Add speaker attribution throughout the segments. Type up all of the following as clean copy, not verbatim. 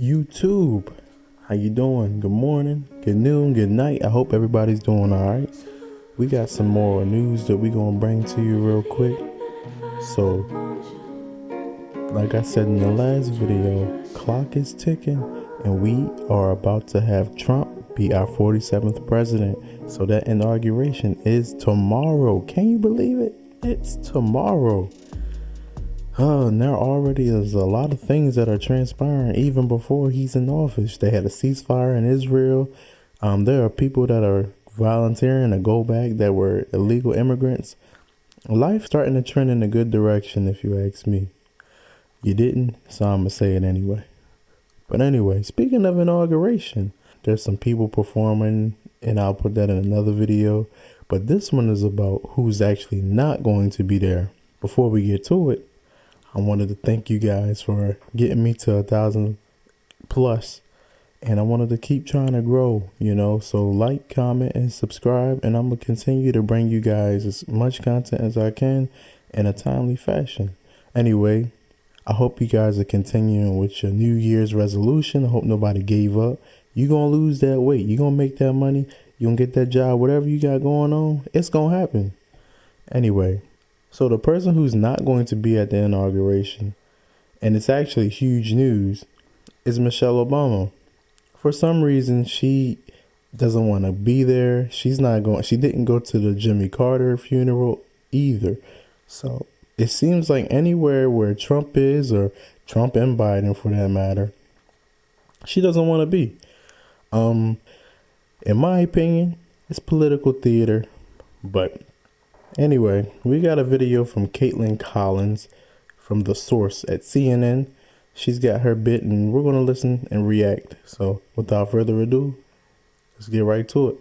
Speaker 1: YouTube, how you doing? Good morning, good noon, good night. I hope everybody's doing all right. We got some more news that we're gonna bring to you real quick. So, like I said in the last video, clock is ticking and we are about to have Trump be our 47th president. So that inauguration is tomorrow. Can you believe it? It's tomorrow. And there already is a lot of things that are transpiring even before he's in office. They had a ceasefire in Israel. There are people that are volunteering to go back that were illegal immigrants. Life's starting to trend in a good direction, if you ask me. You didn't, so I'm going to say it anyway. But anyway, speaking of inauguration, there's some people performing, and I'll put that in another video. But this one is about who's actually not going to be there. Before we get to it, I wanted to thank you guys for getting me to 1,000 plus. And I wanted to keep trying to grow, so like, comment, and subscribe. And I'm going to continue to bring you guys as much content as I can in a timely fashion. Anyway, I hope you guys are continuing with your New Year's resolution. I hope nobody gave up. You're going to lose that weight. You're going to make that money. You're going to get that job, whatever you got going on. It's going to happen. Anyway, so the person who's not going to be at the inauguration, and it's actually huge news, is Michelle Obama. For some reason, she doesn't want to be there. She didn't go to the Jimmy Carter funeral either. So it seems like anywhere where Trump is, or Trump and Biden for that matter, she doesn't want to be. In my opinion, it's political theater. But anyway, we got a video from Caitlin Collins from The Source at CNN. She's got her bit and we're going to listen and react. So without further ado, let's get right to it.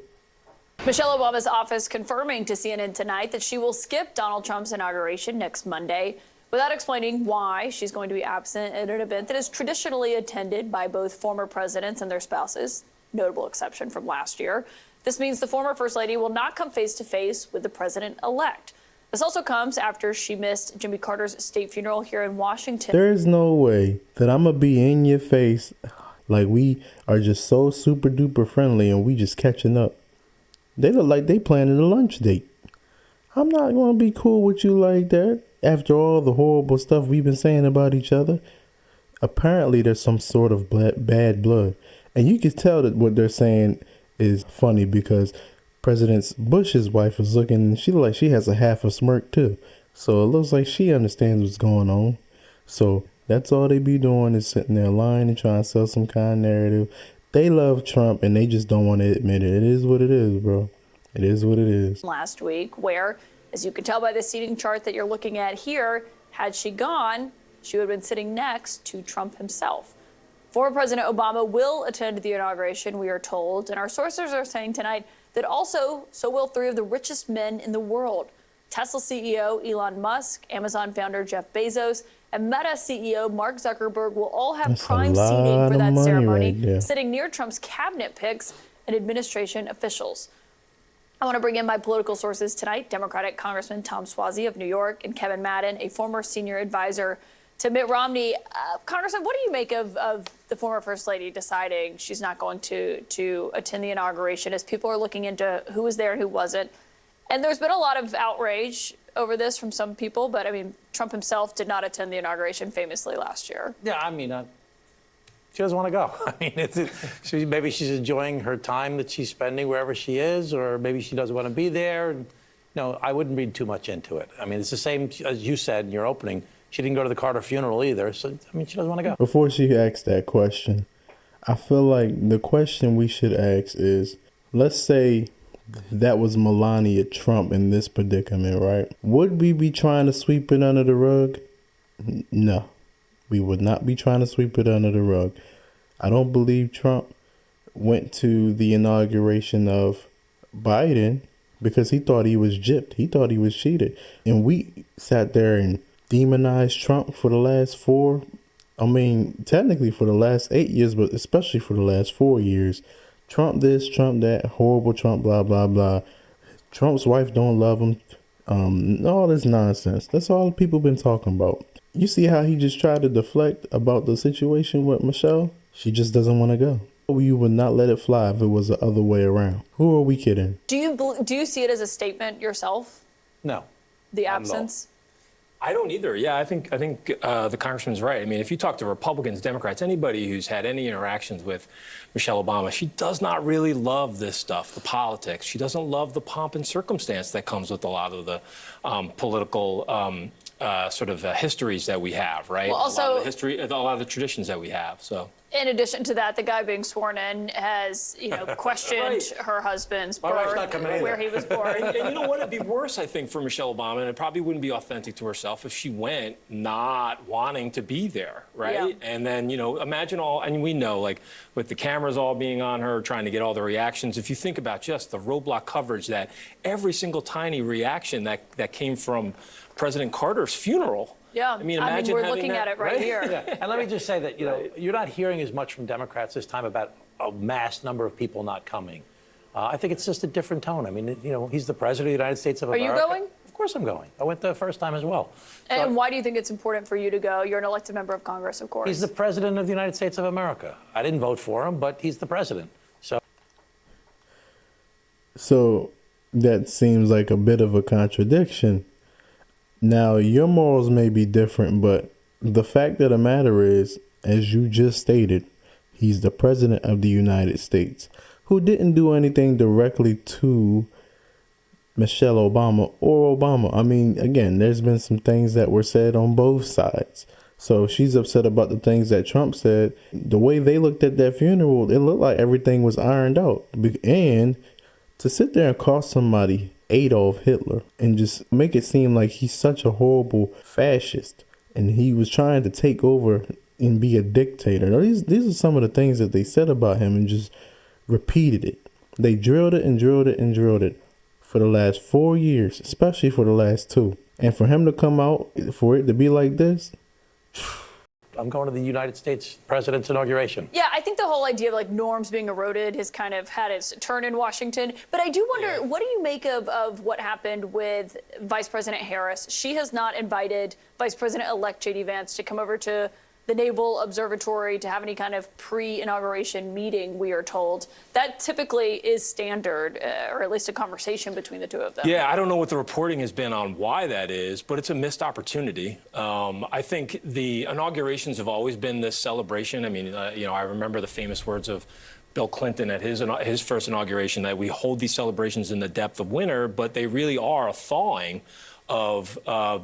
Speaker 2: Michelle Obama's office confirming to CNN tonight that she will skip Donald Trump's inauguration next Monday without explaining why she's going to be absent at an event that is traditionally attended by both former presidents and their spouses, notable exception from last year. This means the former First Lady will not come face to face with the president-elect. This also comes after she missed Jimmy Carter's state funeral here in Washington.
Speaker 1: There's no way that I'm going to be in your face like we are just so super duper friendly and we just catching up. They look like they planning a lunch date. I'm not going to be cool with you like that after all the horrible stuff we've been saying about each other. Apparently there's some sort of bad blood. And you can tell that what they're saying is funny because President Bush's wife is looking, and she looks like she has a half a smirk too. So it looks like she understands what's going on. So that's all they be doing is sitting there lying and trying to sell some kind of narrative. They love Trump and they just don't want to admit it. It is what it is, bro. It is what it is.
Speaker 2: Last week, where, as you can tell by the seating chart that you're looking at here, had she gone, she would have been sitting next to Trump himself. Former President Obama will attend the inauguration, we are told, and our sources are saying tonight that also so will three of the richest men in the world. Tesla CEO Elon Musk, Amazon founder Jeff Bezos, and Meta CEO Mark Zuckerberg will all have prime seating for that ceremony, sitting near Trump's cabinet picks and administration officials. I want to bring in my political sources tonight, Democratic Congressman Tom Suozzi of New York and Kevin Madden, a former senior advisor to Mitt Romney. Congressman, what do you make of the former First Lady deciding she's not going to attend the inauguration as people are looking into who was there and who wasn't? And there's been a lot of outrage over this from some people, but I mean, Trump himself did not attend the inauguration famously last year.
Speaker 3: Yeah, I mean, she doesn't want to go. I mean, maybe she's enjoying her time that she's spending wherever she is, or maybe she doesn't want to be there. No, I wouldn't read too much into it. I mean, it's the same as you said in your opening. She didn't go to the Carter funeral either, so, I mean, she doesn't want to go.
Speaker 1: Before she asks that question, I feel like the question we should ask is, let's say that was Melania Trump in this predicament, right? Would we be trying to sweep it under the rug? No, we would not be trying to sweep it under the rug. I don't believe Trump went to the inauguration of Biden because he thought he was gypped. He thought he was cheated. And we sat there and demonized Trump for the last technically for the last 8 years, but especially for the last 4 years. Trump this, Trump that, horrible Trump, blah, blah, blah. Trump's wife don't love him. All this nonsense. That's all people been talking about. You see how he just tried to deflect about the situation with Michelle? She just doesn't want to go. You would not let it fly if it was the other way around. Who are we kidding?
Speaker 2: Do you see it as a statement yourself?
Speaker 3: No.
Speaker 2: The absence?
Speaker 4: I don't either. Yeah, I think the congressman's right. I mean, if you talk to Republicans, Democrats, anybody who's had any interactions with Michelle Obama, she does not really love this stuff, the politics. She doesn't love the pomp and circumstance that comes with a lot of the political histories that we have, right?
Speaker 2: Well, also,
Speaker 4: a lot of the history, a lot of the traditions that we have. So.
Speaker 2: In addition to that, the guy being sworn in has, questioned
Speaker 4: Right.
Speaker 2: her husband's
Speaker 3: My wife's
Speaker 2: birth,
Speaker 3: not coming either.
Speaker 2: where he was born.
Speaker 4: And you know what? It'd be worse, I think, for Michelle Obama, and it probably wouldn't be authentic to herself if she went not wanting to be there, right?
Speaker 2: Yeah.
Speaker 4: And then, imagine and we know, like, with the cameras all being on her, trying to get all the reactions, if you think about just the roadblock coverage, that every single tiny reaction that came from President Carter's funeral.
Speaker 2: Yeah,
Speaker 4: imagine
Speaker 2: we're
Speaker 4: having
Speaker 2: looking
Speaker 4: that,
Speaker 2: at it right here.
Speaker 3: Yeah. And let me just say that, you're not hearing as much from Democrats this time about a mass number of people not coming. I think it's just a different tone. I mean, he's the president of the United States of America.
Speaker 2: Are you going?
Speaker 3: Of course I'm going. I went the first time as well.
Speaker 2: And why do you think it's important for you to go? You're an elected member of Congress, of course.
Speaker 3: He's the president of the United States of America. I didn't vote for him, but he's the president.
Speaker 1: So that seems like a bit of a contradiction. Now, your morals may be different, but the fact of the matter is, as you just stated, he's the president of the United States, who didn't do anything directly to Michelle Obama or Obama. I mean, again, there's been some things that were said on both sides. So she's upset about the things that Trump said. The way they looked at that funeral, it looked like everything was ironed out. And to sit there and call somebody Adolf Hitler and just make it seem like he's such a horrible fascist and he was trying to take over and be a dictator. Now, these are some of the things that they said about him and just repeated it. They drilled it and drilled it and drilled it for the last 4 years, especially for the last 2. And for him to come out, for it to be like this.
Speaker 3: I'm going to the United States president's inauguration.
Speaker 2: Yeah, I think the whole idea of norms being eroded has kind of had its turn in Washington. But I do wonder, what do you make of what happened with Vice President Harris? She has not invited Vice President-elect J.D. Vance to come over to the Naval Observatory to have any kind of pre-inauguration meeting, we are told. That typically is standard, or at least a conversation between the two of them.
Speaker 4: Yeah, I don't know what the reporting has been on why that is, but it's a missed opportunity. I think the inaugurations have always been this celebration. I mean, I remember the famous words of Bill Clinton at his first inauguration, that we hold these celebrations in the depth of winter, but they really are a thawing of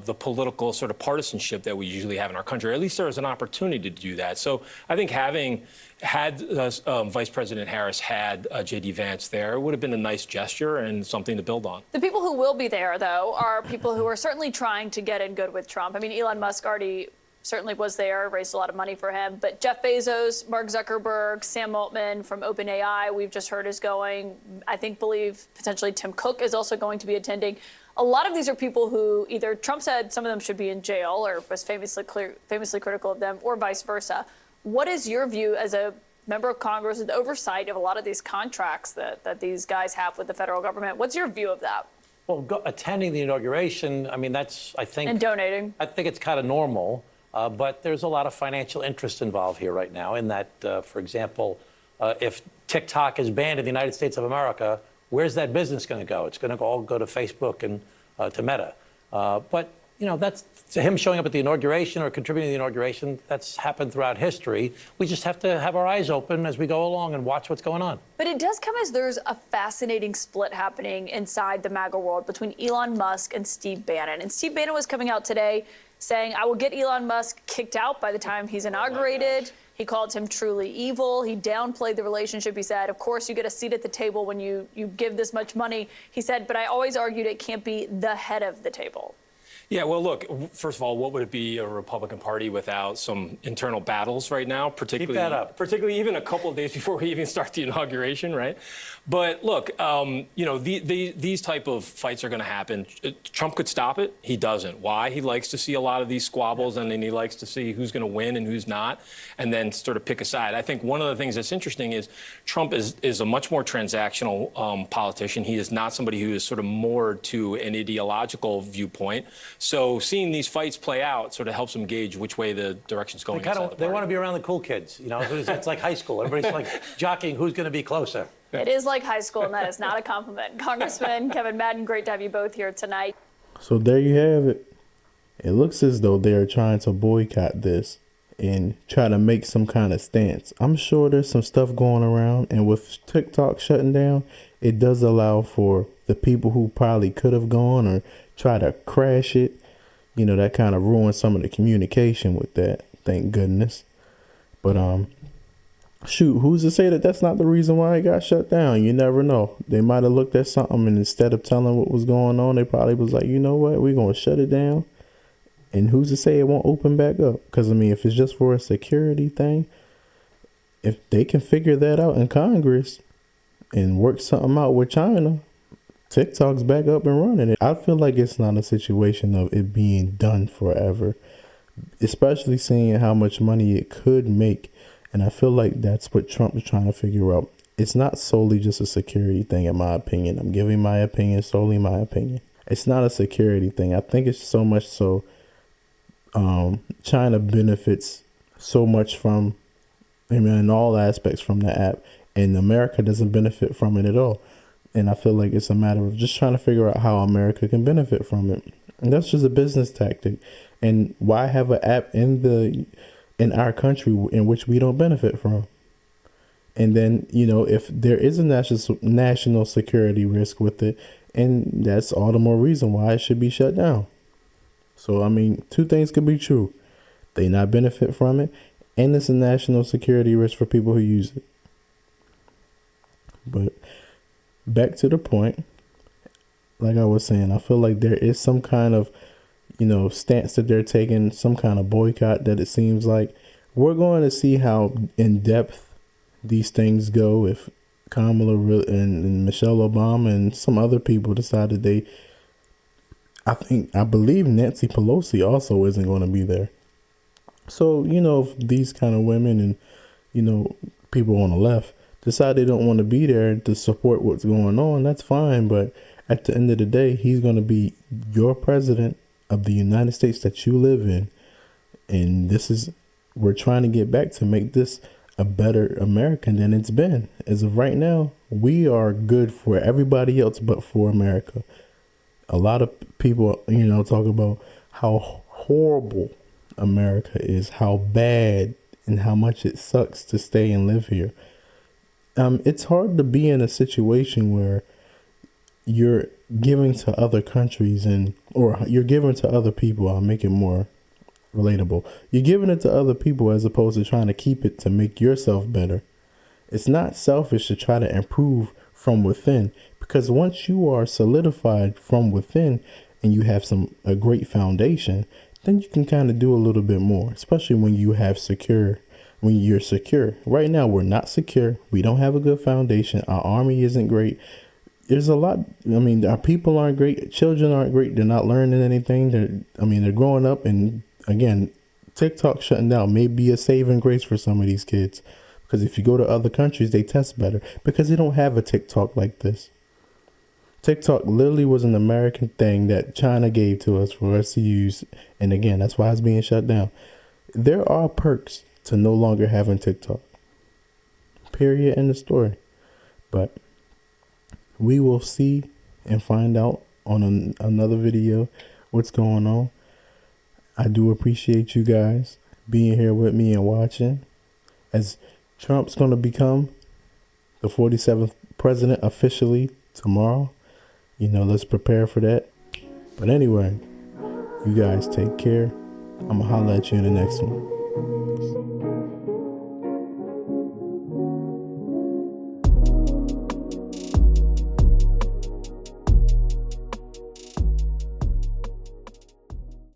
Speaker 4: the political sort of partisanship that we usually have in our country. Or at least there is an opportunity to do that. So I think having had Vice President Harris had J.D. Vance there, it would have been a nice gesture and something to build on.
Speaker 2: The people who will be there, though, are people who are certainly trying to get in good with Trump. I mean, Elon Musk already certainly was there, raised a lot of money for him. But Jeff Bezos, Mark Zuckerberg, Sam Altman from OpenAI, we've just heard is going. I believe potentially Tim Cook is also going to be attending. A lot of these are people who either Trump said some of them should be in jail or was famously critical of them, or vice versa. What is your view as a member of Congress with oversight of a lot of these contracts that these guys have with the federal government? What's your view of that?
Speaker 3: Well, attending the inauguration, I mean, that's, I think...
Speaker 2: And donating.
Speaker 3: I think it's kind of normal, but there's a lot of financial interest involved here right now in that, for example, if TikTok is banned in the United States of America, where's that business going to go? It's going to all go to Facebook and to Meta. But, that's him showing up at the inauguration or contributing to the inauguration. That's happened throughout history. We just have to have our eyes open as we go along and watch what's going on.
Speaker 2: But it does come as there's a fascinating split happening inside the MAGA world between Elon Musk and Steve Bannon. And Steve Bannon was coming out today saying, I will get Elon Musk kicked out by the time he's inaugurated. He called him truly evil. He downplayed the relationship. He said, of course, you get a seat at the table when you give this much money. He said, but I always argued it can't be the head of the table.
Speaker 4: Yeah, well, look, first of all, what would it be, a Republican Party without some internal battles right now, particularly,
Speaker 3: Keep that up.
Speaker 4: Particularly even a couple of days before we even start the inauguration, right? But look, these type of fights are going to happen. Trump could stop it. He doesn't. Why? He likes to see a lot of these squabbles, and then he likes to see who's going to win and who's not, and then sort of pick a side. I think one of the things that's interesting is Trump is a much more transactional politician. He is not somebody who is sort of moored to an ideological viewpoint. So seeing these fights play out sort of helps them gauge which way the direction's going.
Speaker 3: They want to be around the cool kids, you know. It's like high school. Everybody's like jockeying who's going to be closer.
Speaker 2: It is like high school, and that is not a compliment. Congressman Kevin Madden, great to have you both here tonight.
Speaker 1: So there you have it. It looks as though they are trying to boycott this and try to make some kind of stance. I'm sure there's some stuff going around, and with TikTok shutting down, it does allow for the people who probably could have gone or try to crash it. You know, that kind of ruins some of the communication with that, thank goodness. But shoot, who's to say that that's not the reason why it got shut down? You never know. They might have looked at something, and instead of telling what was going on, they probably was like, you know what, we're going to shut it down. And who's to say it won't open back up? Because, I mean, if it's just for a security thing, if they can figure that out in Congress and work something out with China, TikTok's back up and running. I feel like it's not a situation of it being done forever, especially seeing how much money it could make. And I feel like that's what Trump is trying to figure out. It's not solely just a security thing, in my opinion. I'm giving my opinion, solely my opinion. It's not a security thing. I think it's so much so China benefits so much from, I mean, in all aspects from the app, and America doesn't benefit from it at all. And I feel like it's a matter of just trying to figure out how America can benefit from it. And that's just a business tactic. And why have an app in our country in which we don't benefit from? And then, you know, if there is a national security risk with it, and that's all the more reason why it should be shut down. So, I mean, two things could be true. They not benefit from it, and it's a national security risk for people who use it. But back to the point, like I was saying, I feel like there is some kind of, you know, stance that they're taking, some kind of boycott that it seems like. We're going to see how in depth these things go if Kamala and Michelle Obama and some other people decided I believe Nancy Pelosi also isn't going to be there. So, you know, if these kind of women and, you know, people on the left decide they don't want to be there to support what's going on, that's fine. But at the end of the day, he's going to be your president of the United States that you live in. And we're trying to get back to make this a better America than it's been. As of right now, we are good for everybody else but for America. A lot of people, you know, talk about how horrible America is, how bad and how much it sucks to stay and live here. It's hard to be in a situation where you're giving to other countries or you're giving to other people. I'll make it more relatable. You're giving it to other people as opposed to trying to keep it to make yourself better. It's not selfish to try to improve from within, because once you are solidified from within and you have a great foundation, then you can kind of do a little bit more, especially when you're secure. Right now, we're not secure. We don't have a good foundation. Our army isn't great. There's a lot. I mean, our people aren't great. Children aren't great. They're not learning anything. They're growing up. And again, TikTok shutting down may be a saving grace for some of these kids. Because if you go to other countries, they test better because they don't have a TikTok like this. TikTok literally was an American thing that China gave to us for us to use. And again, that's why it's being shut down. There are perks to no longer having TikTok. Period. End of story. But we will see and find out on another video what's going on. I do appreciate you guys being here with me and watching. As Trump's going to become the 47th president officially tomorrow. You know, let's prepare for that. But anyway, you guys take care. I'm going to holler at you in the next one.